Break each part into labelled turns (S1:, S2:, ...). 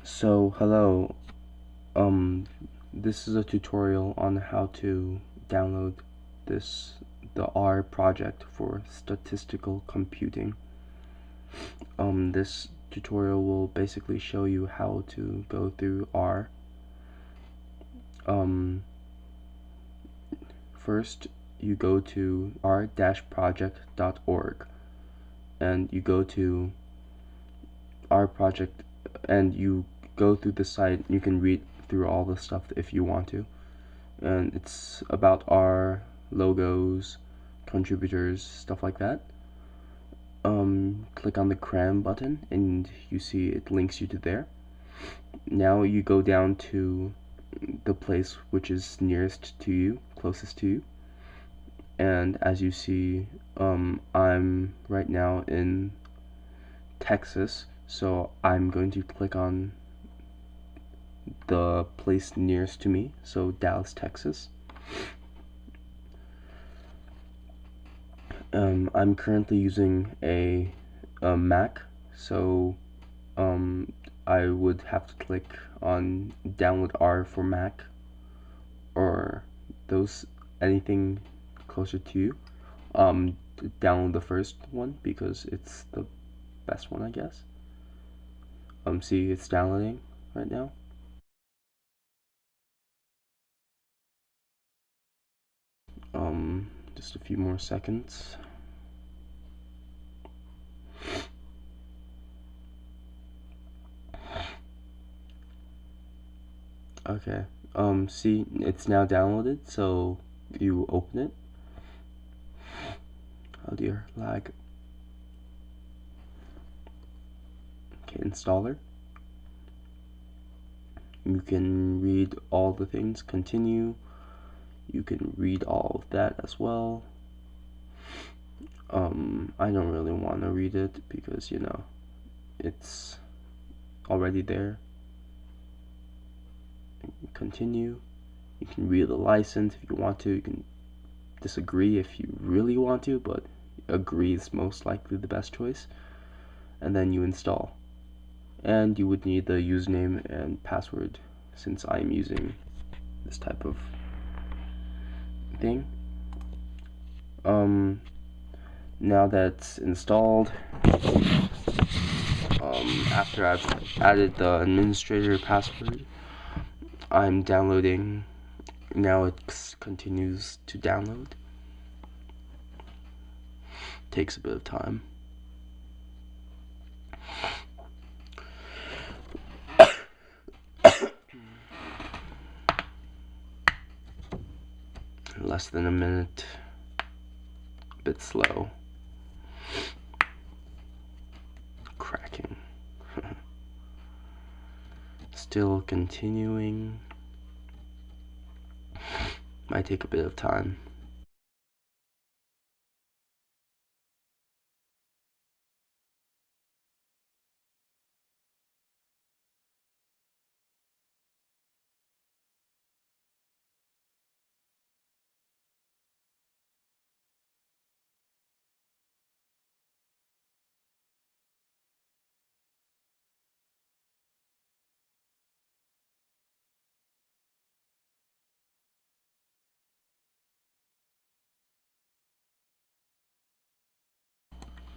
S1: So, hello. Um, this is a tutorial on how to download the R project for statistical computing. This tutorial will basically show you how to go through R. First, you go to r-project.org and you go to R project and you go through the site. You can read through all the stuff if you want to, and it's about our logos, contributors, stuff like that. Click on the CRAN button and you see it links you to there. Now you go down to the place which is nearest to you, closest to you, and as you see, I'm right now in Texas, so I'm going to click on the place nearest to me, so Dallas, Texas. I'm currently using a Mac, so I would have to click on download R for Mac or anything closer to you. Download the first one because it's the best one, I guess. See, it's downloading right now. Just a few more seconds. Okay. See, it's now downloaded, so you open it. Oh dear, lag. Okay, installer. You can read all the things, continue. You can read all of that as well. I don't really want to read it because, you know, it's already there. Continue. You can read the license if you want to. You can disagree if you really want to, but agree is most likely the best choice. And then you install. And you would need the username and password since I'm using this type of thing. Now that's installed, after I've added the administrator password, I'm downloading. Now it continues to download. Takes a bit of time. Less than a minute. A bit slow. Cracking. Still continuing. Might take a bit of time.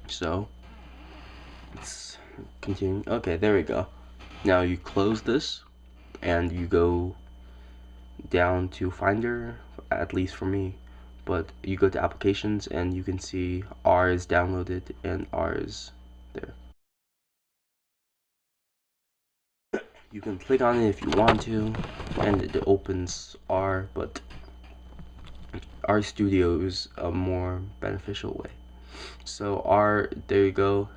S1: So it's continuing. Okay, there we go. Now you close this and you go down to Finder, at least for me, but you go to applications and you can see R is downloaded and R is there. You can click on it if you want to and it opens R, but RStudio is a more beneficial way. So R, there you go.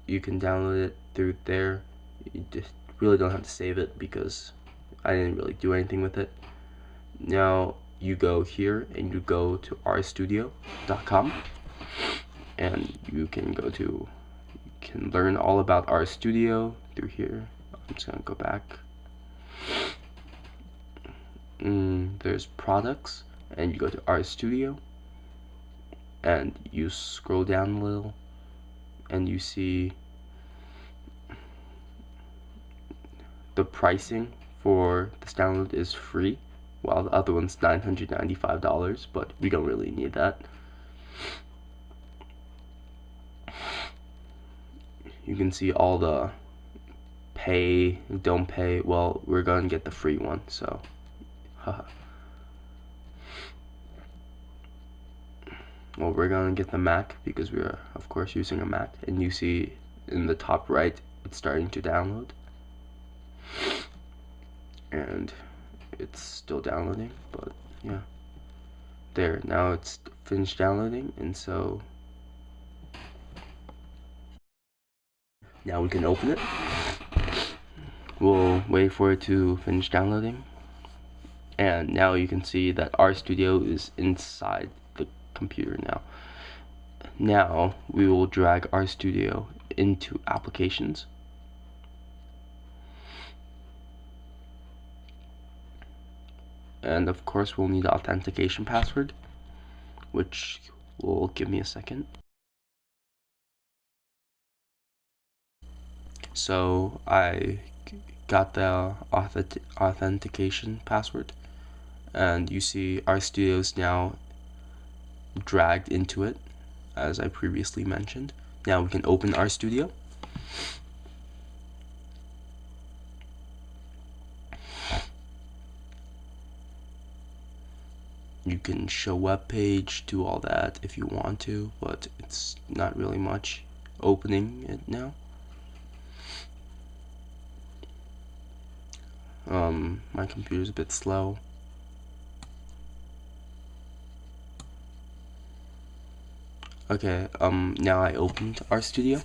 S1: You can download it through there. You just really don't have to save it because I didn't really do anything with it. Now you go here and you go to rstudio.com and you can learn all about RStudio through here. I'm just gonna go back. There's products and you go to RStudio and you scroll down a little and you see the pricing for this download is free, while the other one's $995, but we don't really need that. You can see all the pay, don't pay. Well, we're going to get the free one, so haha. Well, we're going to get the Mac because we're of course using a Mac, and you see in the top right it's starting to download, and it's still downloading, but yeah, there, now it's finished downloading. And so now we can open it. We'll wait for it to finish downloading, and now you can see that RStudio is inside the computer now. Now we will drag RStudio into applications, and of course we'll need authentication password, which will give me a second. So I got the authentication password, and you see RStudio is now dragged into it, as I previously mentioned. Now we can open RStudio. You can show web page, do all that if you want to, but it's not really much opening it now. My computer's a bit slow. Okay, now I opened RStudio.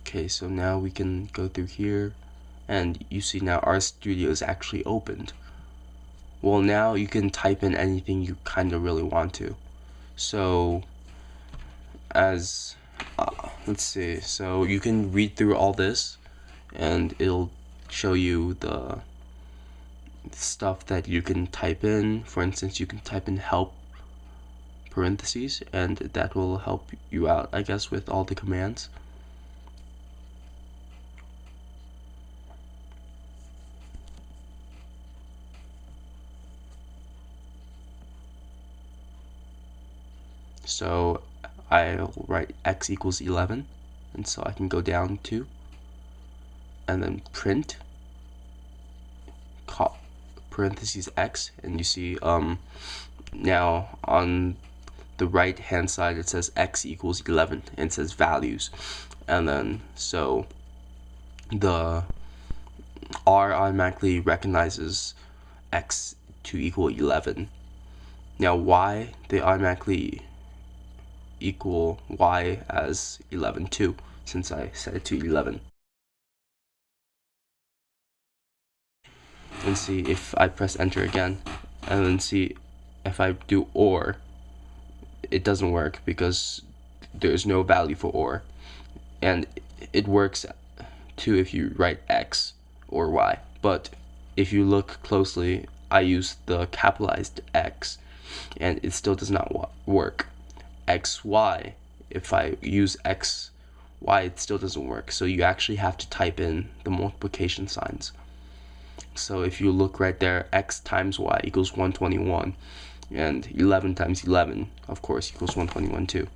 S1: Okay, so now we can go through here, and you see now RStudio is actually opened. Well, now you can type in anything you kind of really want to. So, let's see, so you can read through all this, and it'll show you the stuff that you can type in. For instance, you can type in help parentheses, and that will help you out, I guess, with all the commands. So I'll write x equals 11, and so I can go down to, and then print parentheses x, and you see now on the right hand side it says x equals 11, and it says values, and then so the R automatically recognizes x to equal 11. Now y, they automatically equal y as 11 too, since I set it to 11. And see if I press enter again, and then see if I do OR, it doesn't work because there's no value for OR. And it works too if you write X or Y, but if you look closely, I use the capitalized X and it still does not work. XY, if I use X, Y, it still doesn't work. So you actually have to type in the multiplication signs. So if you look right there, x times y equals 121, and 11 times 11, of course, equals 121 too.